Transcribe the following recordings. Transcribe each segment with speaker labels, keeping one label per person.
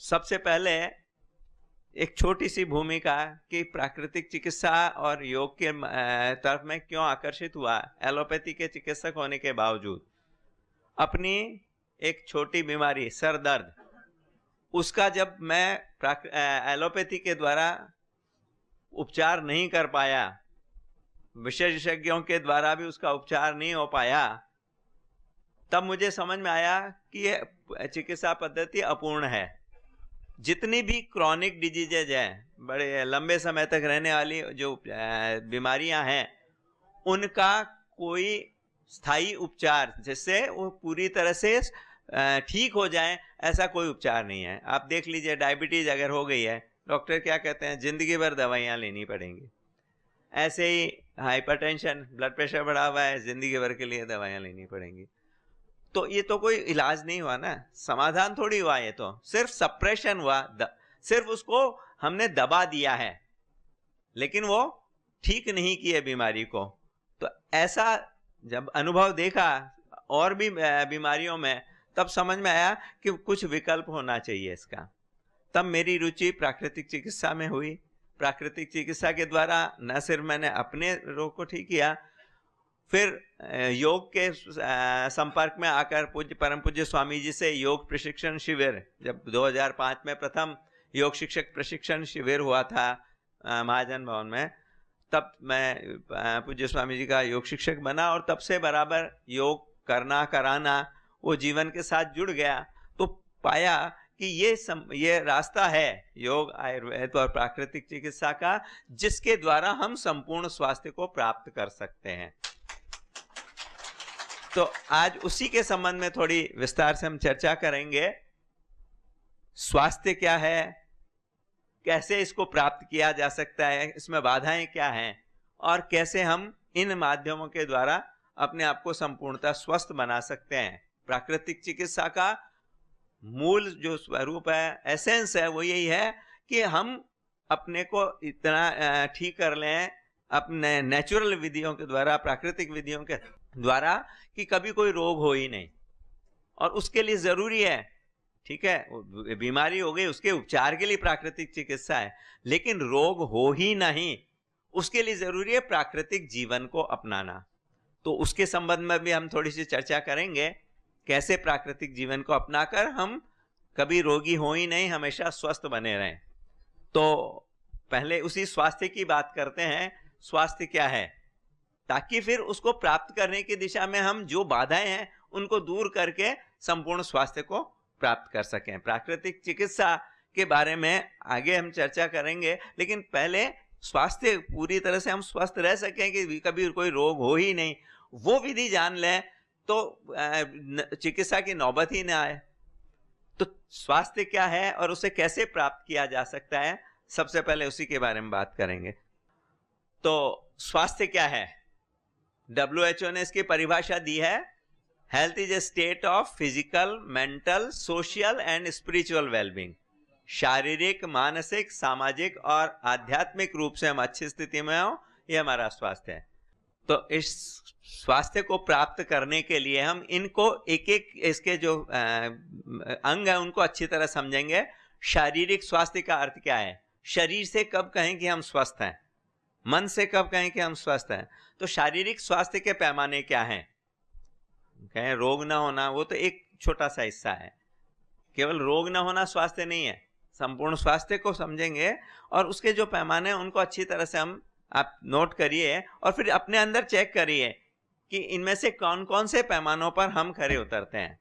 Speaker 1: सबसे पहले एक छोटी सी भूमिका कि प्राकृतिक चिकित्सा और योग के तरफ में क्यों आकर्षित हुआ। एलोपैथी के चिकित्सक होने के बावजूद अपनी एक छोटी बीमारी सर दर्द, उसका जब मैं एलोपैथी के द्वारा उपचार नहीं कर पाया, विशेषज्ञों के द्वारा भी उसका उपचार नहीं हो पाया, तब मुझे समझ में आया कि ये चिकित्सा पद्धति अपूर्ण है। जितनी भी क्रॉनिक डिजीजेज हैं, बड़े लंबे समय तक रहने वाली जो बीमारियां हैं, उनका कोई स्थायी उपचार जिससे वो पूरी तरह से ठीक हो जाए, ऐसा कोई उपचार नहीं है। आप देख लीजिए, डायबिटीज अगर हो गई है, डॉक्टर क्या कहते हैं, जिंदगी भर दवाइयाँ लेनी पड़ेंगी। ऐसे ही हाइपरटेंशन, ब्लड प्रेशर बढ़ा हुआ है, जिंदगी भर के लिए दवाइयाँ लेनी पड़ेंगी। तो ये तो कोई इलाज नहीं हुआ ना, समाधान थोड़ी हुआ, ये तो सिर्फ सप्रेशन हुआ, सिर्फ उसको हमने दबा दिया है, लेकिन वो ठीक नहीं किए बीमारी को। तो ऐसा जब अनुभव देखा और भी बीमारियों में, तब समझ में आया कि कुछ विकल्प होना चाहिए इसका। तब मेरी रुचि प्राकृतिक चिकित्सा में हुई। प्राकृतिक चिकित्सा के द्वारा न सिर्फ मैंने अपने रोग को ठीक किया, फिर योग के संपर्क में आकर परम पूज्य स्वामी जी से योग प्रशिक्षण शिविर, जब 2005 में प्रथम योग शिक्षक प्रशिक्षण शिविर हुआ था महाजन भवन में, तब मैं पूज्य स्वामी जी का योग शिक्षक बना और तब से बराबर योग करना कराना वो जीवन के साथ जुड़ गया। तो पाया कि ये रास्ता है योग, आयुर्वेद और प्राकृतिक चिकित्सा का, जिसके द्वारा हम संपूर्ण स्वास्थ्य को प्राप्त कर सकते हैं। तो आज उसी के संबंध में थोड़ी विस्तार से हम चर्चा करेंगे। स्वास्थ्य क्या है, कैसे इसको प्राप्त किया जा सकता है, इसमें बाधाएं क्या हैं, और कैसे हम इन माध्यमों के द्वारा अपने आप को संपूर्णतः स्वस्थ बना सकते हैं। प्राकृतिक चिकित्सा का मूल जो स्वरूप है, एसेंस है, वो यही है कि हम अपने को इतना ठीक कर लें अपने नेचुरल विधियों के द्वारा, प्राकृतिक विधियों के द्वारा, कि कभी कोई रोग हो ही नहीं। और उसके लिए जरूरी है, ठीक है, बीमारी हो गई, उसके उपचार के लिए प्राकृतिक चिकित्सा है, लेकिन रोग हो ही नहीं, उसके लिए जरूरी है प्राकृतिक जीवन को अपनाना। तो उसके संबंध में भी हम थोड़ी सी चर्चा करेंगे, कैसे प्राकृतिक जीवन को अपनाकर हम कभी रोगी हो ही नहीं, हमेशा स्वस्थ बने रहें। तो पहले उसी स्वास्थ्य की बात करते हैं। स्वास्थ्य क्या है, ताकि फिर उसको प्राप्त करने की दिशा में हम जो बाधाएं हैं उनको दूर करके संपूर्ण स्वास्थ्य को प्राप्त कर सकें। प्राकृतिक चिकित्सा के बारे में आगे हम चर्चा करेंगे, लेकिन पहले स्वास्थ्य पूरी तरह से हम स्वस्थ रह सकें कि कभी कोई रोग हो ही नहीं, वो विधि जान लें तो चिकित्सा की नौबत ही ना आए। तो स्वास्थ्य क्या है और उसे कैसे प्राप्त किया जा सकता है, सबसे पहले उसी के बारे में बात करेंगे। तो स्वास्थ्य क्या है, WHO ने इसकी परिभाषा दी है, health is a state of physical, mental, social and spiritual wellbeing. शारीरिक, मानसिक, सामाजिक और आध्यात्मिक रूप से हम अच्छी स्थिति में हो, ये हमारा स्वास्थ्य है। तो इस स्वास्थ्य को प्राप्त करने के लिए हम इनको एक एक इसके जो अंग है उनको अच्छी तरह समझेंगे। शारीरिक स्वास्थ्य का अर्थ क्या है, शरीर से कब कहें कि हम स्वस्थ हैं, मन से कब कहें कि हम स्वस्थ हैं। तो शारीरिक स्वास्थ्य के पैमाने क्या हैं, कहें रोग ना होना, वो तो एक छोटा सा हिस्सा है। केवल रोग ना होना स्वास्थ्य नहीं है, संपूर्ण स्वास्थ्य को समझेंगे और उसके जो पैमाने हैं उनको अच्छी तरह से हम आप नोट करिए और फिर अपने अंदर चेक करिए कि इनमें से कौन कौन से पैमानों पर हम खरे उतरते हैं।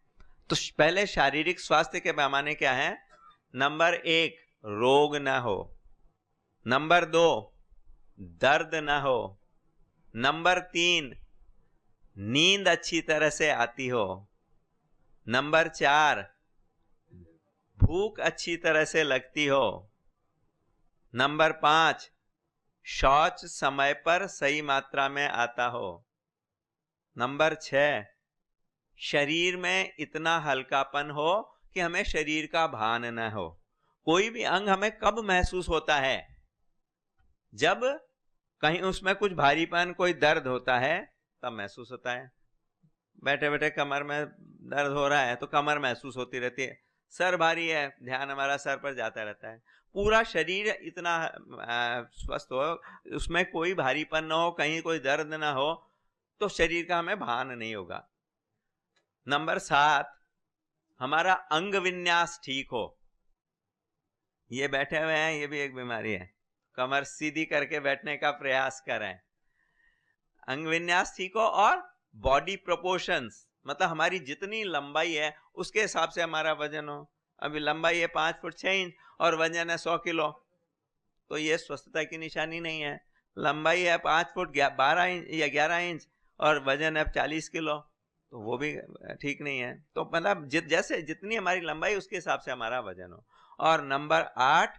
Speaker 1: तो पहले शारीरिक स्वास्थ्य के पैमाने क्या है। नंबर 1, रोग ना हो। नंबर 2, दर्द ना हो। नंबर 3, नींद अच्छी तरह से आती हो। नंबर 4, भूख अच्छी तरह से लगती हो। नंबर 5, शौच समय पर सही मात्रा में आता हो। नंबर 6, शरीर में इतना हल्कापन हो कि हमें शरीर का भान न हो। कोई भी अंग हमें कब महसूस होता है, जब कहीं उसमें कुछ भारीपन, कोई दर्द होता है तब महसूस होता है। बैठे बैठे कमर में दर्द हो रहा है तो कमर महसूस होती रहती है, सर भारी है, ध्यान हमारा सर पर जाता रहता है। पूरा शरीर इतना स्वस्थ हो, उसमें कोई भारीपन ना हो, कहीं कोई दर्द ना हो, तो शरीर का हमें भान नहीं होगा। नंबर 7, हमारा अंग विन्यास ठीक हो। ये बैठे हुए हैं, ये भी एक बीमारी है। कमर सीधी करके बैठने का प्रयास करें। अंग विन्यास ठीक हो और बॉडी प्रोपोर्शंस, मतलब हमारी जितनी लंबाई है उसके हिसाब से हमारा वजन हो। अभी लंबाई है 5 फुट 6 इंच और वजन है 100 किलो, तो ये स्वस्थता की निशानी नहीं है। लंबाई है 5 फुट 12 इंच या 11 इंच और वजन है 40 किलो, तो वो भी ठीक नहीं है। तो मतलब जैसे जितनी हमारी लंबाई उसके हिसाब से हमारा वजन हो। और नंबर 8,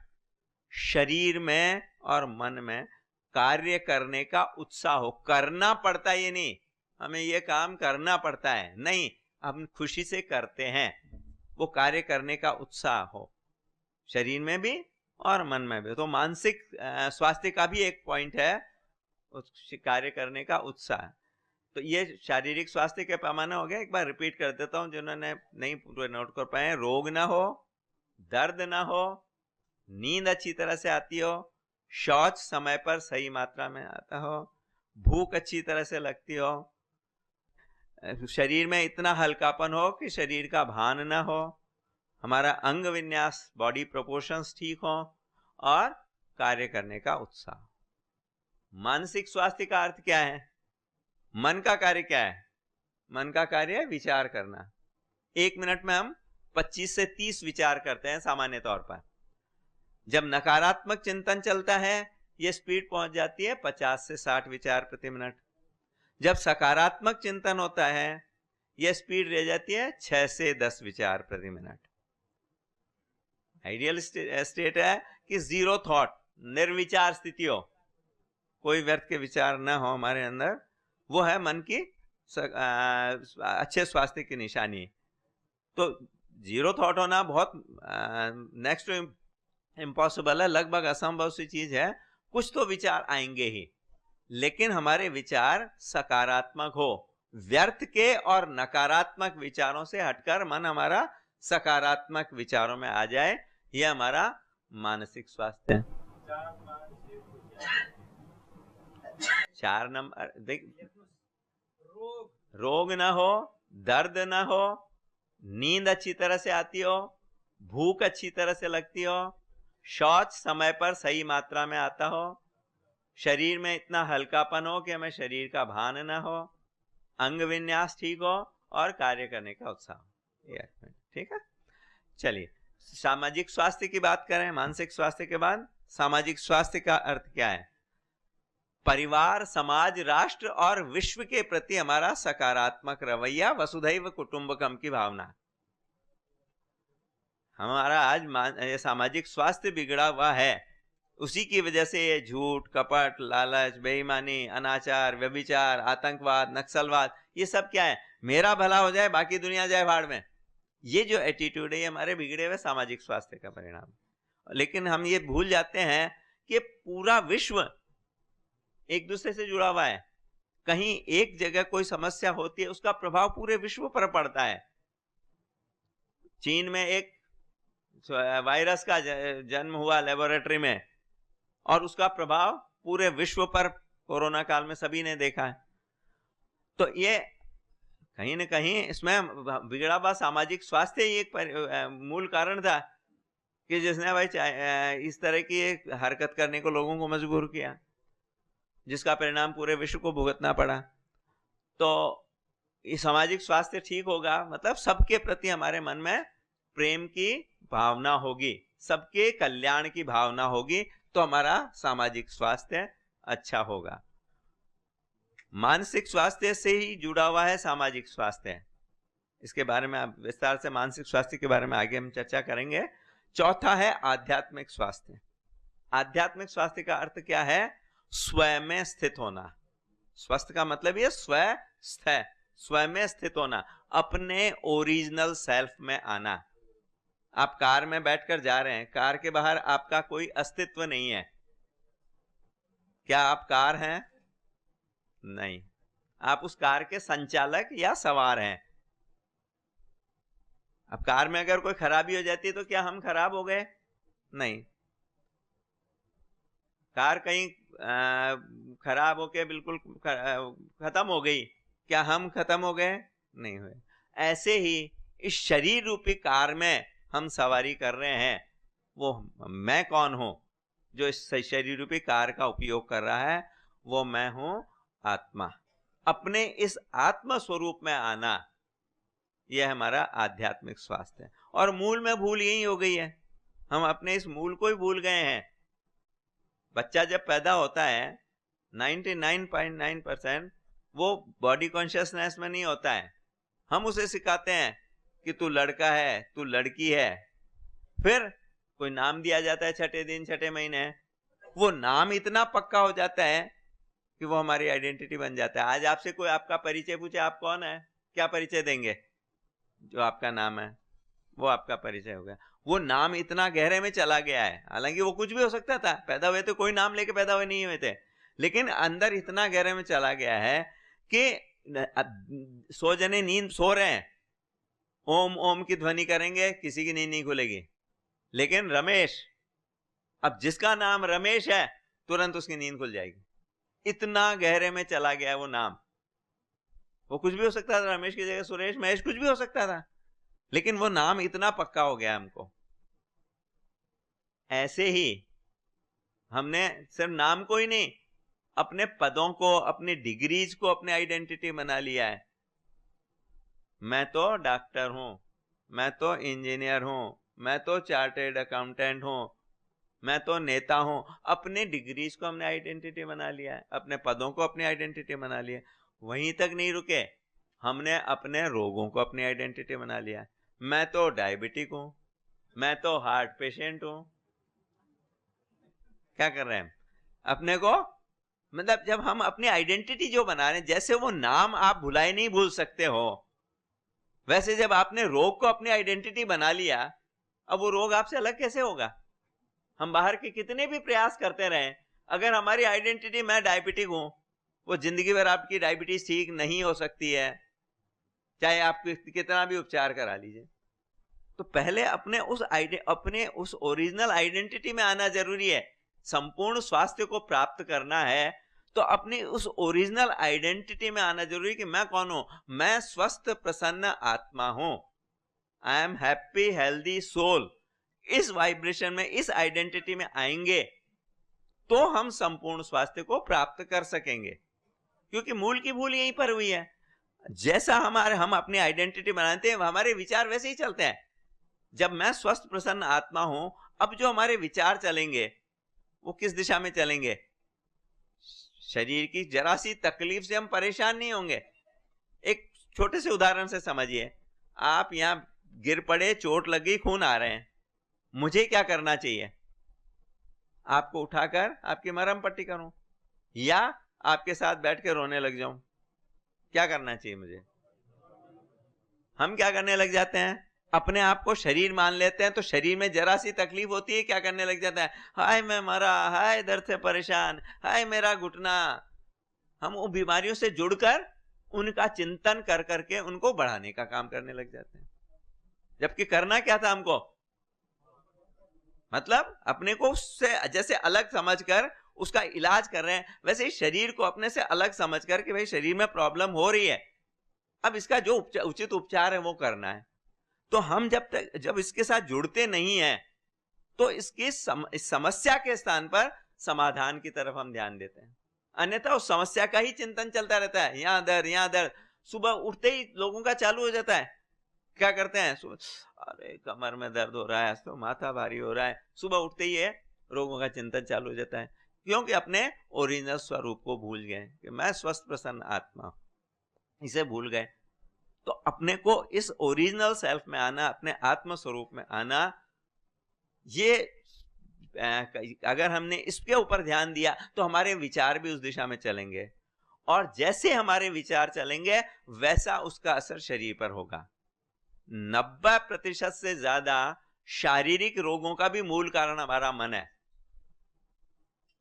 Speaker 1: शरीर में और मन में कार्य करने का उत्साह हो। करना पड़ता है ये नहीं, हमें ये काम करना पड़ता है नहीं, हम खुशी से करते हैं। वो कार्य करने का उत्साह हो शरीर में भी और मन में भी। तो मानसिक स्वास्थ्य का भी एक पॉइंट है उस कार्य करने का उत्साह। तो ये शारीरिक स्वास्थ्य के पैमाने हो गए। एक बार रिपीट कर देता हूं जिन्होंने नहीं पूरे नोट कर पाए। रोग ना हो, दर्द ना हो, नींद अच्छी तरह से आती हो, शौच समय पर सही मात्रा में आता हो, भूख अच्छी तरह से लगती हो, शरीर में इतना हल्कापन हो कि शरीर का भान ना हो, हमारा अंग विन्यास बॉडी प्रोपोर्शंस ठीक हो और कार्य करने का उत्साह। मानसिक स्वास्थ्य का अर्थ क्या है? मन का कार्य क्या है? मन का कार्य है विचार करना। 1 मिनट में हम 25 से 30 विचार करते हैं सामान्य तौर पर। जब नकारात्मक चिंतन चलता है यह स्पीड पहुंच जाती है 50 से 60 विचार प्रति मिनट। जब सकारात्मक चिंतन होता है यह स्पीड रह जाती है 6 से 10 विचार प्रति मिनट। आइडियल स्टेट है कि जीरो थॉट, निर्विचार स्थिति हो, कोई व्यर्थ के विचार न हो हमारे अंदर। वो है मन की अच्छे स्वास्थ्य की निशानी। तो जीरो थॉट होना बहुत नेक्स्ट टू इम्पॉसिबल है, लगभग असंभव सी चीज है। कुछ तो विचार आएंगे ही, लेकिन हमारे विचार सकारात्मक हो। व्यर्थ के और नकारात्मक विचारों से हटकर मन हमारा सकारात्मक विचारों में आ जाए, यह हमारा मानसिक स्वास्थ्य है। 4 नंबर देख, रोग ना हो, दर्द ना हो, नींद अच्छी तरह से आती हो, भूख अच्छी तरह से लगती हो, शौच समय पर सही मात्रा में आता हो, शरीर में इतना हल्कापन हो कि हमें शरीर का भान ना हो, अंग विन्यास ठीक हो और कार्य करने का उत्साह। ठीक है, चलिए सामाजिक स्वास्थ्य की बात करें। मानसिक स्वास्थ्य के बाद सामाजिक स्वास्थ्य का अर्थ क्या है? परिवार, समाज, राष्ट्र और विश्व के प्रति हमारा सकारात्मक रवैया, वसुधैव कुटुंबकम की भावना। हमारा आज सामाजिक स्वास्थ्य बिगड़ा हुआ है, उसी की वजह से ये झूठ, कपट, लालच, बेईमानी, अनाचार, व्यभिचार, आतंकवाद, नक्सलवाद, ये सब क्या है? मेरा भला हो जाए बाकी दुनिया जाए भाड़ में। ये जो एटीट्यूड है ये हमारे बिगड़े हुए सामाजिक स्वास्थ्य का परिणाम। लेकिन हम ये भूल जाते हैं कि पूरा विश्व एक दूसरे से जुड़ा हुआ है। कहीं एक जगह कोई समस्या होती है उसका प्रभाव पूरे विश्व पर पड़ता है। चीन में एक वायरस का जन्म हुआ लेबोरेटरी में और उसका प्रभाव पूरे विश्व पर कोरोना काल में सभी ने देखा है। तो ये कहीं ना कहीं इसमें बिगड़ा हुआ सामाजिक स्वास्थ्य ही एक मूल कारण था कि जिसने भाई इस तरह की एक हरकत करने को लोगों को मजबूर किया, जिसका परिणाम पूरे विश्व को भुगतना पड़ा। तो ये सामाजिक स्वास्थ्य ठीक होगा मतलब सबके प्रति हमारे मन में प्रेम की भावना होगी, सबके कल्याण की भावना होगी, तो हमारा सामाजिक स्वास्थ्य अच्छा होगा। मानसिक स्वास्थ्य से ही जुड़ा हुआ है सामाजिक स्वास्थ्य। इसके बारे में आप विस्तार से मानसिक स्वास्थ्य के बारे में आगे हम चर्चा करेंगे। चौथा है आध्यात्मिक स्वास्थ्य। आध्यात्मिक स्वास्थ्य का अर्थ क्या है? स्वयं में स्थित होना। स्वस्थ का मतलब ये स्वयं में स्थित होना, अपने ओरिजिनल सेल्फ में आना। आप कार में बैठकर जा रहे हैं, कार के बाहर आपका कोई अस्तित्व नहीं है। क्या आप कार हैं? नहीं, आप उस कार के संचालक या सवार हैं। अब कार में अगर कोई खराबी हो जाती है तो क्या हम खराब हो गए? नहीं। कार कहीं खराब होके बिल्कुल खत्म हो गई, क्या हम खत्म हो गए? नहीं हुए। ऐसे ही इस शरीर रूपी कार में हम सवारी कर रहे हैं, वो मैं कौन हूं जो इस शरीर रूपी कार का उपयोग कर रहा है? वो मैं हूं आत्मा। अपने इस आत्म स्वरूप में आना, यह हमारा आध्यात्मिक स्वास्थ्य है। और मूल में भूल यही हो गई है, हम अपने इस मूल को ही भूल गए हैं। बच्चा जब पैदा होता है 99.9% वो बॉडी कॉन्शियसनेस में नहीं होता है। हम उसे सिखाते हैं कि तू लड़का है, तू लड़की है, फिर कोई नाम दिया जाता है छठे दिन छठे महीने, वो नाम इतना पक्का हो जाता है कि वो हमारी आइडेंटिटी बन जाता है। आज आपसे कोई आपका परिचय पूछे आप कौन है, क्या परिचय देंगे? जो आपका नाम है वो आपका परिचय हो गया। वो नाम इतना गहरे में चला गया है, हालांकि वो कुछ भी हो सकता था, पैदा हुए तो कोई नाम लेके पैदा हुए नहीं हुए थे, लेकिन अंदर इतना गहरे में चला गया है कि 100 जने नींद सो रहे हैं, ओम ओम की ध्वनि करेंगे, किसी की नींद नहीं खुलेगी। लेकिन रमेश, अब जिसका नाम रमेश है तुरंत उसकी नींद खुल जाएगी, इतना गहरे में चला गया है वो नाम। वो कुछ भी हो सकता था, रमेश की जगह सुरेश, महेश, कुछ भी हो सकता था, लेकिन वो नाम इतना पक्का हो गया हमको। ऐसे ही हमने सिर्फ नाम को ही नहीं, अपने पदों को, अपनी डिग्रीज को अपने आइडेंटिटी बना लिया है। मैं तो डॉक्टर हूं, मैं तो इंजीनियर हूं, मैं तो चार्टर्ड अकाउंटेंट हूं, मैं तो नेता हूं। अपने डिग्रीज को हमने आइडेंटिटी बना लिया है, अपने पदों को अपनी आइडेंटिटी बना लिया। वहीं तक नहीं रुके, हमने अपने रोगों को अपनी आइडेंटिटी बना लिया है। मैं तो डायबिटिक हूं, मैं तो हार्ट पेशेंट हूं। क्या कर रहे हैं अपने को? मतलब जब हम अपनी आइडेंटिटी जो बना रहे हैं, जैसे वो नाम आप भुलाए नहीं भूल सकते हो, वैसे जब आपने रोग को अपनी आइडेंटिटी बना लिया, अब वो रोग आपसे अलग कैसे होगा? हम बाहर के कितने भी प्रयास करते रहें, अगर हमारी आइडेंटिटी मैं डायबिटिक हूं, वो जिंदगी भर आपकी डायबिटीज ठीक नहीं हो सकती है, चाहे आप कितना भी उपचार करा लीजिए। तो पहले अपने उस ओरिजिनल आइडेंटिटी में आना जरूरी है। संपूर्ण स्वास्थ्य को प्राप्त करना है तो अपनी उस ओरिजिनल आइडेंटिटी में आना जरूरी है कि मैं कौन हूं? मैं स्वस्थ प्रसन्न आत्मा हूं। I am happy healthy soul. इस वाइब्रेशन में, इस आइडेंटिटी में आएंगे तो हम संपूर्ण स्वास्थ्य को प्राप्त कर सकेंगे, क्योंकि मूल की भूल यहीं पर हुई है। जैसा हम अपनी आइडेंटिटी बनाते हैं, हमारे विचार वैसे ही चलते हैं। जब मैं स्वस्थ प्रसन्न आत्मा हूं, अब जो हमारे विचार चलेंगे वो किस दिशा में चलेंगे? शरीर की जरा सी तकलीफ से हम परेशान नहीं होंगे। एक छोटे से उदाहरण से समझिए, आप यहां गिर पड़े, चोट लग गई, खून आ रहे हैं, मुझे क्या करना चाहिए? आपको उठाकर आपकी मरहम पट्टी करूं या आपके साथ बैठ के रोने लग जाऊं? क्या करना चाहिए मुझे? हम क्या करने लग जाते हैं? अपने आप को शरीर मान लेते हैं, तो शरीर में जरा सी तकलीफ होती है, क्या करने लग जाता है? हाय मैं मरा, हाय दर्द से परेशान, हाय मेरा घुटना। हम वो बीमारियों से जुड़कर उनका चिंतन कर करके उनको बढ़ाने का काम करने लग जाते हैं, जबकि करना क्या था हमको? मतलब अपने को उससे जैसे अलग समझकर उसका इलाज कर रहे हैं, वैसे ही शरीर को अपने से अलग समझकर कि भाई शरीर में प्रॉब्लम हो रही है, अब इसका जो उचित उपचार है वो करना है। तो हम जब इसके साथ जुड़ते नहीं हैं, तो इसकी समस्या के स्थान पर समाधान की तरफ हम ध्यान देते हैं, अन्यथा उस समस्या का ही चिंतन चलता रहता है। यहां दर्द, यहां दर्द, सुबह उठते ही लोगों का चालू हो जाता है। क्या करते हैं? अरे कमर में दर्द हो रहा है, तो माथा भारी हो रहा है, सुबह उठते ही है रोगों का चिंतन चालू हो जाता है, क्योंकि अपने ओरिजिनल स्वरूप को भूल गए कि मैं स्वस्थ प्रसन्न आत्मा, इसे भूल गए। तो अपने को इस ओरिजिनल सेल्फ में आना, अपने आत्म स्वरूप में आना, ये अगर हमने इसके ऊपर ध्यान दिया तो हमारे विचार भी उस दिशा में चलेंगे, और जैसे हमारे विचार चलेंगे वैसा उसका असर शरीर पर होगा। 90% से ज्यादा शारीरिक रोगों का भी मूल कारण हमारा मन है।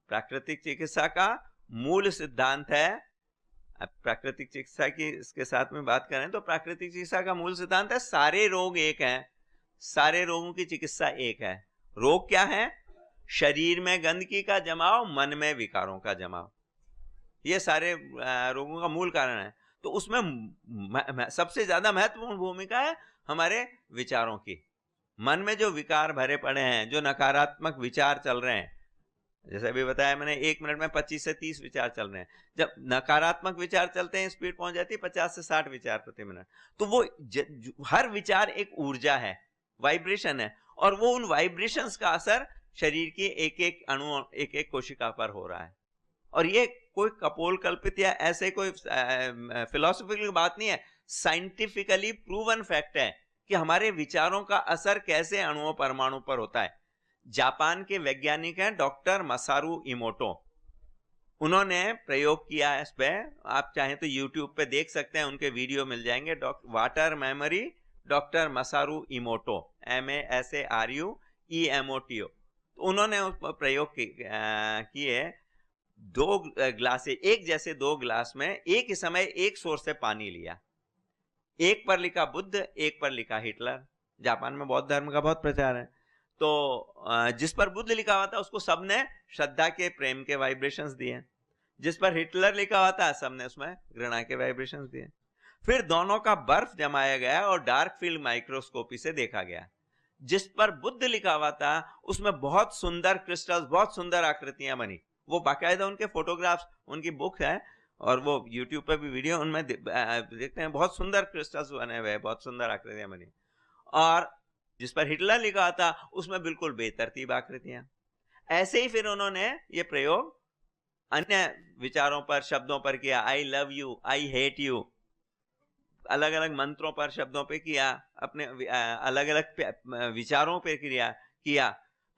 Speaker 1: प्राकृतिक चिकित्सा का मूल सिद्धांत है अब प्राकृतिक चिकित्सा की इसके साथ में बात करें तो प्राकृतिक चिकित्सा का मूल सिद्धांत है सारे रोग एक हैं, सारे रोगों की चिकित्सा एक है। रोग क्या है? शरीर में गंदगी का जमाव, मन में विकारों का जमाव, ये सारे रोगों का मूल कारण है। तो उसमें सबसे ज्यादा महत्वपूर्ण भूमिका है हमारे विचारों की। मन में जो विकार भरे पड़े हैं, जो नकारात्मक विचार चल रहे हैं, जैसे अभी बताया मैंने, 1 मिनट में 25 से 30 विचार चल रहे हैं। जब नकारात्मक विचार चलते हैं, स्पीड पहुंच जाती है 50 से 60 विचार प्रति मिनट। तो वो हर विचार एक ऊर्जा है, वाइब्रेशन है, और वो उन वाइब्रेशंस का असर शरीर की एक एक अणु, एक एक कोशिका पर हो रहा है। और ये कोई कपोल कल्पित या ऐसे कोई फिलोसॉफिकल बात नहीं है, साइंटिफिकली प्रूवन फैक्ट है कि हमारे विचारों का असर कैसे अणुओं परमाणु पर होता है। जापान के वैज्ञानिक हैं डॉक्टर मसारू इमोटो, उन्होंने प्रयोग किया है इस पे। आप चाहें तो यूट्यूब पे देख सकते हैं, उनके वीडियो मिल जाएंगे। Water memory, doctor मसारू इमोटो, MASARUEMOTO। तो उन्होंने प्रयोग किए 2 ग्लास, एक जैसे 2 ग्लास में एक ही समय एक सोर्स से पानी लिया। एक पर लिखा बुद्ध, एक पर लिखा हिटलर। जापान में बौद्ध धर्म का बहुत प्रचार है। तो जिस पर बुद्ध लिखा हुआ था उसको सबने श्रद्धा के, प्रेम के वाइब्रेशंस दिए। जिस पर हिटलर लिखा हुआ था सबने उसमें घृणा के वाइब्रेशंस दिए। फिर दोनों का बर्फ जमाया गया और डार्क फील्ड माइक्रोस्कोपी से देखा गया। जिस पर बुद्ध लिखा हुआ था उसमें बहुत सुंदर क्रिस्टल्स, बहुत सुंदर आकृतियां बनी। वो बाकायदा उनके फोटोग्राफ्स, उनकी बुक है और वो यूट्यूब पे भी वीडियो उनमें देखते हैं, बहुत सुंदर क्रिस्टल्स बने हुए, बहुत सुंदर आकृतियां बनी। और जिस पर हिटलर लिखा था उसमें बिल्कुल बेतरतीब आकृतियां। ऐसे ही फिर उन्होंने ये प्रयोग अन्य विचारों पर, शब्दों पर किया। I love you, I hate you, अलग अलग मंत्रों पर, शब्दों पे किया, अपने अलग अलग विचारों पे किया।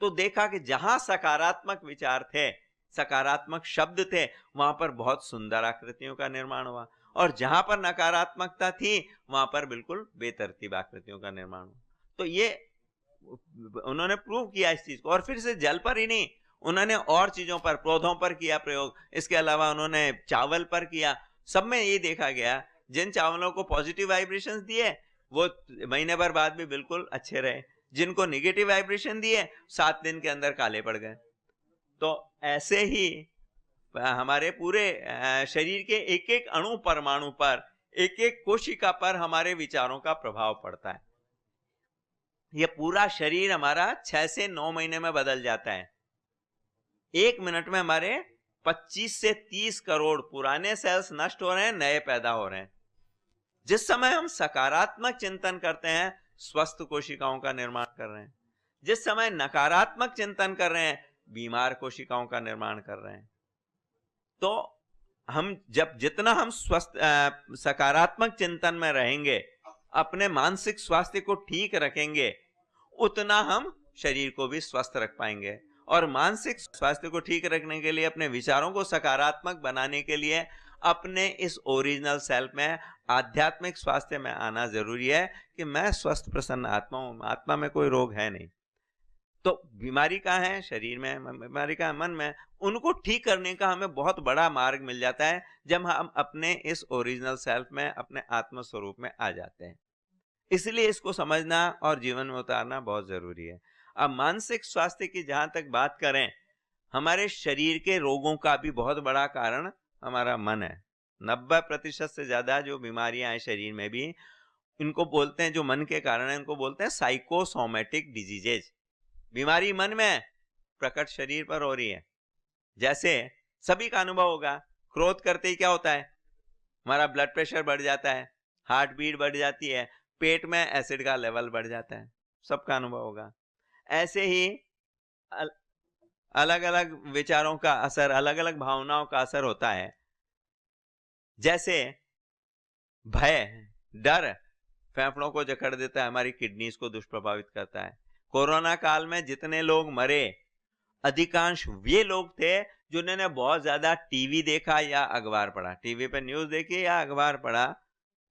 Speaker 1: तो देखा कि जहां सकारात्मक विचार थे, सकारात्मक शब्द थे, वहां पर बहुत सुंदर आकृतियों का निर्माण हुआ, और जहां पर नकारात्मकता थी वहां पर बिल्कुल बेतरतीब आकृतियों का निर्माण हुआ। तो ये उन्होंने प्रूव किया इस चीज को। और फिर से जल पर ही नहीं, उन्होंने और चीजों पर, पौधों पर किया प्रयोग। इसके अलावा उन्होंने चावल पर किया। सब में ये देखा गया, जिन चावलों को पॉजिटिव वाइब्रेशंस दिए वो महीने भर बाद भी बिल्कुल अच्छे रहे, जिनको नेगेटिव वाइब्रेशन दिए 7 दिन के अंदर काले पड़ गए। तो ऐसे ही हमारे पूरे शरीर के एक एक अणु परमाणु पर, एक एक कोशिका पर हमारे विचारों का प्रभाव पड़ता है। ये पूरा शरीर हमारा 6 से 9 महीने में बदल जाता है। 1 मिनट में हमारे 25 से 30 करोड़ पुराने सेल्स नष्ट हो रहे हैं, नए पैदा हो रहे हैं। जिस समय हम सकारात्मक चिंतन करते हैं, स्वस्थ कोशिकाओं का निर्माण कर रहे हैं। जिस समय नकारात्मक चिंतन कर रहे हैं, बीमार कोशिकाओं का निर्माण कर रहे हैं। तो हम जितना हम स्वस्थ, सकारात्मक चिंतन में रहेंगे, अपने मानसिक स्वास्थ्य को ठीक रखेंगे, उतना हम शरीर को भी स्वस्थ रख पाएंगे। और मानसिक स्वास्थ्य को ठीक रखने के लिए, अपने विचारों को सकारात्मक बनाने के लिए, अपने इस ओरिजिनल सेल्फ में, आध्यात्मिक स्वास्थ्य में आना जरूरी है कि मैं स्वस्थ प्रसन्न आत्मा हूं, आत्मा में कोई रोग है नहीं। तो बीमारी का है शरीर में, बीमारी का मन में, उनको ठीक करने का हमें बहुत बड़ा मार्ग मिल जाता है जब हम अपने इस ओरिजिनल सेल्फ में, अपने आत्म स्वरूप में आ जाते हैं। इसलिए इसको समझना और जीवन में उतारना बहुत जरूरी है। अब मानसिक स्वास्थ्य की जहां तक बात करें, हमारे शरीर के रोगों का भी बहुत बड़ा कारण हमारा मन है। 90% से ज्यादा जो बीमारियां हैं शरीर में भी, इनको बोलते हैं, जो मन के कारण है, इनको बोलते हैं साइकोसोमेटिक डिजीजेज। बीमारी मन में, प्रकट शरीर पर हो रही है। जैसे सभी का अनुभव होगा, क्रोध करते ही क्या होता है, हमारा ब्लड प्रेशर बढ़ जाता है, हार्ट बीट बढ़ जाती है, पेट में एसिड का लेवल बढ़ जाता है, सबका अनुभव होगा। ऐसे ही अलग अलग विचारों का असर, अलग अलग भावनाओं का असर होता है। जैसे भय, डर फेफड़ों को जकड़ देता है, हमारी किडनीज को दुष्प्रभावित करता है। कोरोना काल में जितने लोग मरे, अधिकांश ये लोग थे जिन्होंने बहुत ज्यादा टीवी देखा या अखबार पढ़ा। टीवी पे न्यूज देखी या अखबार पढ़ा,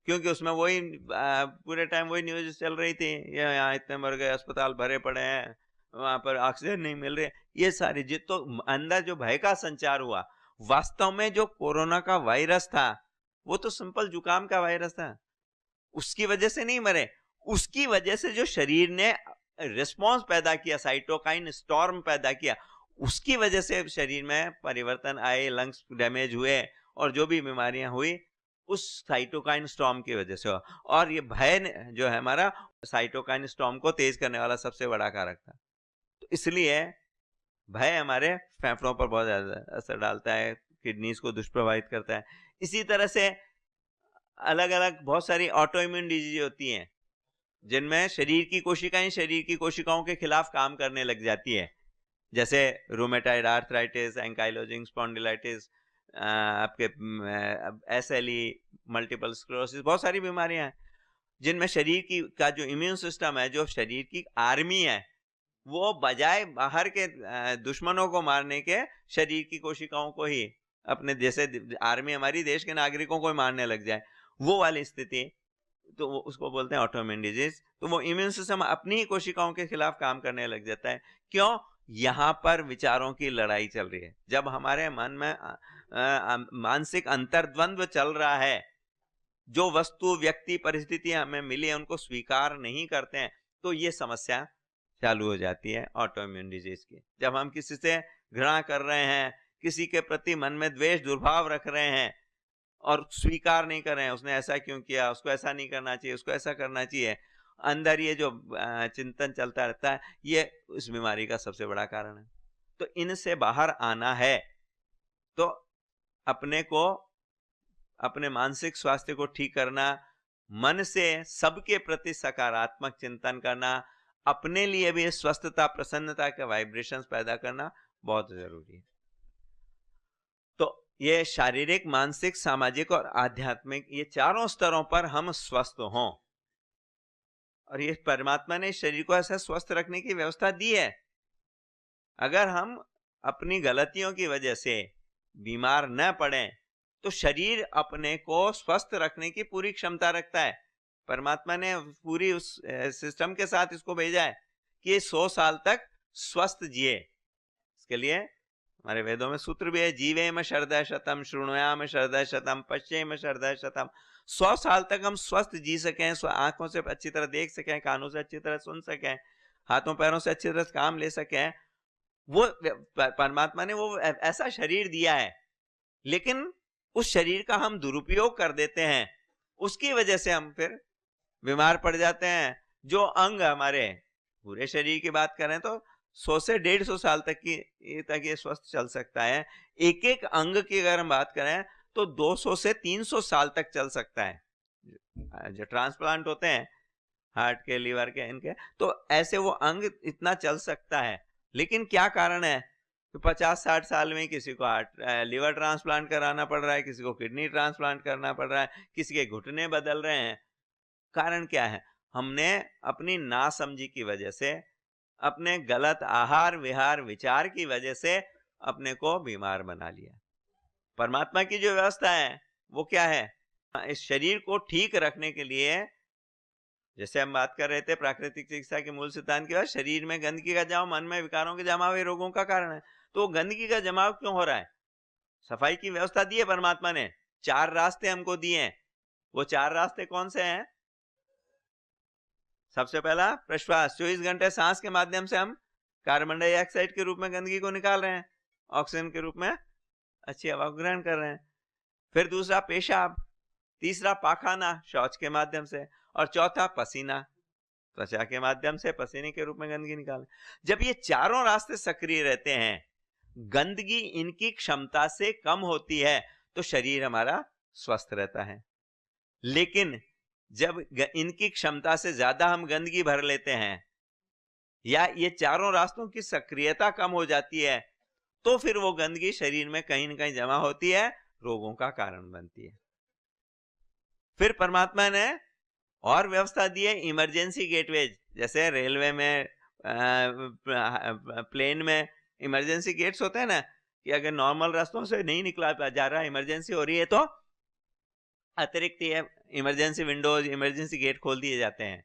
Speaker 1: क्योंकि उसमें वही पूरे टाइम वही न्यूज चल रही थी, ये यहाँ इतने मर गए, अस्पताल भरे पड़े हैं, वहां पर ऑक्सीजन नहीं मिल रहे, ये सारी तो अंदर जो भय का संचार हुआ। वास्तव में जो कोरोना का वायरस था वो तो सिंपल जुकाम का वायरस था, उसकी वजह से नहीं मरे, उसकी वजह से जो शरीर ने रिस्पॉन्स पैदा किया, साइटोकाइन स्टॉर्म पैदा किया, उसकी वजह से शरीर में परिवर्तन आए, लंग्स डैमेज हुए और जो भी बीमारियां हुई उस साइटोकाइन स्टॉर्म की वजह से हुआ। और ये भय जो है हमारा, साइटोकाइन स्टॉर्म को तेज करने वाला सबसे बड़ा कारक था। तो इसलिए भय हमारे फेफड़ों पर बहुत ज्यादा असर डालता है, किडनीज को दुष्प्रभावित करता है। इसी तरह से अलग अलग बहुत सारी ऑटो इम्यून डिजीज होती हैं जिनमें शरीर की कोशिकाएं शरीर की कोशिकाओं के खिलाफ काम करने लग जाती है, जैसे रूमेटाइड आर्थराइटिस, एंकाइलोजिंग स्पॉन्डिलाइटिस, आपके SLE, मल्टीपल स्क्लेरोसिस, बहुत सारी बीमारियां हैं जिनमें शरीर की का जो इम्यून सिस्टम है, जो शरीर की आर्मी है, वो बजाय बाहर के दुश्मनों को मारने के शरीर की कोशिकाओं को ही, अपने जैसे आर्मी हमारी देश के नागरिकों को ही मारने लग जाए, वो वाली स्थिति, तो वो उसको बोलते हैं ऑटोइम्यून डिजीज। तो वो इम्यून सिस्टम अपनी ही कोशिकाओं के खिलाफ काम करने लग जाता है। क्यों? यहाँ पर विचारों की लड़ाई चल रही है। जब हमारे मन में मानसिक अंतर्द्वंद्व चल रहा है, जो वस्तु, व्यक्ति, परिस्थितियां हमें मिली है उनको स्वीकार नहीं करते हैं, तो ये समस्या चालू हो जाती है ऑटोइम्यून डिजीज की। जब हम किसी से घृणा कर रहे हैं, किसी के प्रति मन में द्वेष दुर्भाव रख रहे हैं और स्वीकार नहीं कर रहे हैं, उसने ऐसा क्यों किया, उसको ऐसा नहीं करना चाहिए, उसको ऐसा करना चाहिए, अंदर ये जो चिंतन चलता रहता है, ये इस बीमारी का सबसे बड़ा कारण है। तो इनसे बाहर आना है तो अपने को, अपने मानसिक स्वास्थ्य को ठीक करना, मन से सबके प्रति सकारात्मक चिंतन करना, अपने लिए भी स्वस्थता, प्रसन्नता के वाइब्रेशंस पैदा करना बहुत जरूरी है। तो ये शारीरिक, मानसिक, सामाजिक और आध्यात्मिक, ये चारों स्तरों पर हम स्वस्थ हों, और ये परमात्मा ने शरीर को ऐसा स्वस्थ रखने की व्यवस्था दी है। अगर हम अपनी गलतियों की वजह से बीमार न पड़े तो शरीर अपने को स्वस्थ रखने की पूरी क्षमता रखता है। परमात्मा ने पूरी उस सिस्टम के साथ इसको भेजा है कि 100 साल तक स्वस्थ जिए। इसके लिए हमारे वेदों में सूत्र भी है, जीवेम शरदः शतम, शृणुयाम शरदः शतम, पश्येम शरदः शतम। 100 साल तक हम स्वस्थ जी सकें, आंखों से अच्छी तरह देख सकें, कानों से अच्छी तरह सुन सकें, हाथों पैरों से अच्छी तरह काम ले सकें, वो परमात्मा ने वो ऐसा शरीर दिया है। लेकिन उस शरीर का हम दुरुपयोग कर देते हैं, उसकी वजह से हम फिर बीमार पड़ जाते हैं। जो अंग हमारे पूरे शरीर की बात करें तो 100 से 150 साल तक ये स्वस्थ चल सकता है। एक एक अंग की अगर हम बात करें तो 200 से 300 साल तक चल सकता है। जो ट्रांसप्लांट होते हैं हार्ट के, लीवर के, इनके, तो ऐसे वो अंग इतना चल सकता है। लेकिन क्या कारण है तो 50-60 साल में किसी को लीवर ट्रांसप्लांट कराना पड़ रहा है, किसी को किडनी ट्रांसप्लांट करना पड़ रहा है, किसी के घुटने बदल रहे हैं। कारण क्या है? हमने अपनी नासमझी की वजह से, अपने गलत आहार विहार विचार की वजह से अपने को बीमार बना लिया। परमात्मा की जो व्यवस्था है वो क्या है? इस शरीर को ठीक रखने के लिए, जैसे हम बात कर रहे थे प्राकृतिक चिकित्सा के मूल सिद्धांत के बाद, शरीर में गंदगी का जमाव, मन में विकारों के जमाव, ये रोगों का कारण है। तो गंदगी का जमाव क्यों हो रहा है? सफाई की व्यवस्था दी है परमात्मा ने, 4 रास्ते हमको दिए हैं। वो 4 रास्ते कौन से हैं? सबसे पहला प्रश्वास, 24 घंटे सांस के माध्यम से हम कार्बन डाइऑक्साइड के रूप में गंदगी को निकाल रहे हैं, ऑक्सीजन के रूप में अच्छी हवा को ग्रहण कर रहे हैं। फिर दूसरा पेशाब, तीसरा पाखाना, शौच के माध्यम से, और चौथा पसीना, त्वचा के माध्यम से पसीने के रूप में गंदगी निकालें। जब ये चारों रास्ते सक्रिय रहते हैं, गंदगी इनकी क्षमता से कम होती है, तो शरीर हमारा स्वस्थ रहता है। लेकिन जब इनकी क्षमता से ज्यादा हम गंदगी भर लेते हैं, या ये चारों रास्तों की सक्रियता कम हो जाती है, तो फिर वो गंदगी शरीर में कहीं ना कहीं जमा होती है, रोगों का कारण बनती है। फिर परमात्मा ने और व्यवस्था दी है, इमरजेंसी गेटवेज, जैसे रेलवे में, प्लेन में इमरजेंसी गेट्स होते हैं ना, कि अगर नॉर्मल रास्तों से नहीं निकला जा रहा, इमरजेंसी हो रही है, तो अतिरिक्त इमरजेंसी विंडोज, इमरजेंसी गेट खोल दिए जाते हैं।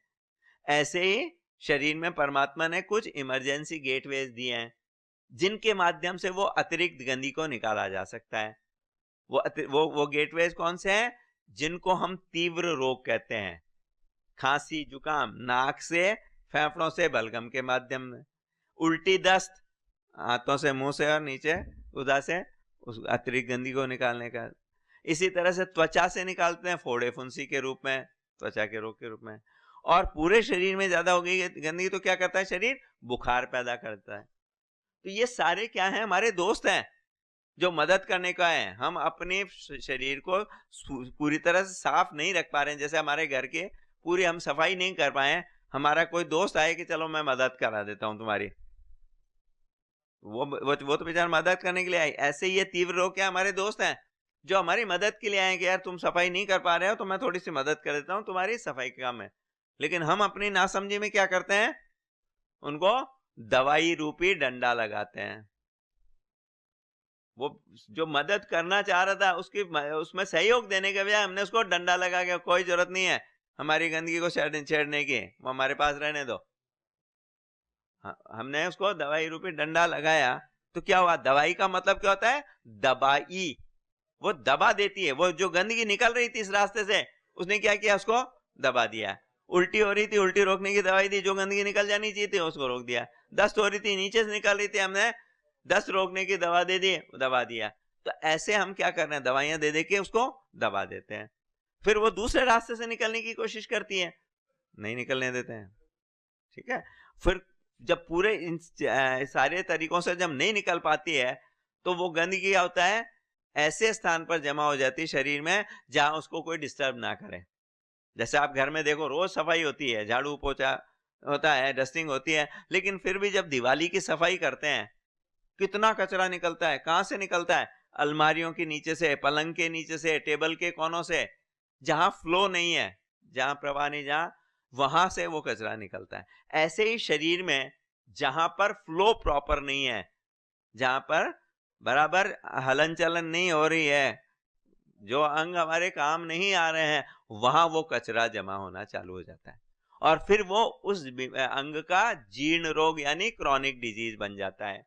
Speaker 1: ऐसे ही शरीर में परमात्मा ने कुछ इमरजेंसी गेटवेज दिए हैं, जिनके माध्यम से वो अतिरिक्त गंदगी को निकाला जा सकता है। वो गेटवेज कौन से हैं? जिनको हम तीव्र रोग कहते हैं, खांसी जुकाम नाक से फेफड़ों से बलगम के माध्यम में, उल्टी दस्त हाथों से मुंह से और नीचे उधर से उस अतिरिक्त गंदगी को निकालने का, इसी तरह से त्वचा से निकालते हैं फोड़े फुंसी के रूप में, त्वचा के रोग के रूप में, और पूरे शरीर में ज्यादा हो गई गंदगी तो क्या करता है शरीर, बुखार पैदा करता है। तो ये सारे क्या हैं, हमारे दोस्त हैं जो मदद करने का है। हम अपने शरीर को पूरी तरह से साफ नहीं रख पा रहे हैं, जैसे हमारे घर के पूरी हम सफाई नहीं कर पाए, हमारा कोई दोस्त आए कि चलो मैं मदद करा देता हूं तुम्हारी, वो तो बेचारा मदद करने के लिए आई। ऐसे ये तीव्र रोग क्या हमारे दोस्त हैं जो हमारी मदद के लिए आए कि यार तुम सफाई नहीं कर पा रहे हो तो मैं थोड़ी सी मदद कर देता हूं, तुम्हारी सफाई का काम है। लेकिन हम अपनी नासमझी में क्या करते हैं, उनको दवाई रूपी डंडा लगाते हैं। वो जो मदद करना चाह रहा था उसकी उसमें सहयोग देने के बजाय हमने उसको डंडा लगा के, कोई जरूरत नहीं है हमारी गंदगी को छेड़ने की, वो हमारे पास रहने दो। हमने उसको दवाई रूपी डंडा लगाया तो क्या हुआ, दवाई का मतलब क्या होता है, दबाई, वो दबा देती है। वो जो गंदगी निकल रही थी इस रास्ते से, उसने क्या किया, उसको दबा दिया। उल्टी हो रही थी, उल्टी रोकने की दवाई दी, जो गंदगी निकल जानी चाहिए थी उसको रोक दिया। दस्त हो रही थी, नीचे से निकल रही थी, हमने दस्त रोकने की दवा दे दी, दबा दिया। तो ऐसे हम क्या कर रहे हैं, दवाइयां दे दे के उसको दबा देते हैं। फिर वो दूसरे रास्ते से निकलने की कोशिश करती है, नहीं निकलने देते हैं, ठीक है। फिर जब पूरे इन सारे तरीकों से जब नहीं निकल पाती है तो वो गंदगी क्या होता है, ऐसे स्थान पर जमा हो जाती है शरीर में जहां उसको कोई डिस्टर्ब ना करे। जैसे आप घर में देखो, रोज सफाई होती है, झाड़ू पोछा होता है, डस्टिंग होती है, लेकिन फिर भी जब दिवाली की सफाई करते हैं कितना कचरा निकलता है। कहां से निकलता है, अलमारियों के नीचे से, पलंग के नीचे से, टेबल के कोनों से, जहां फ्लो नहीं है, जहां प्रवाह नहीं, जहां वहां से वो कचरा निकलता है। ऐसे ही शरीर में जहां पर फ्लो प्रॉपर नहीं है, जहां पर बराबर हलन चलन नहीं हो रही है, जो अंग हमारे काम नहीं आ रहे हैं, वहां वो कचरा जमा होना चालू हो जाता है और फिर वो उस अंग का जीर्ण रोग यानी क्रॉनिक डिजीज बन जाता है।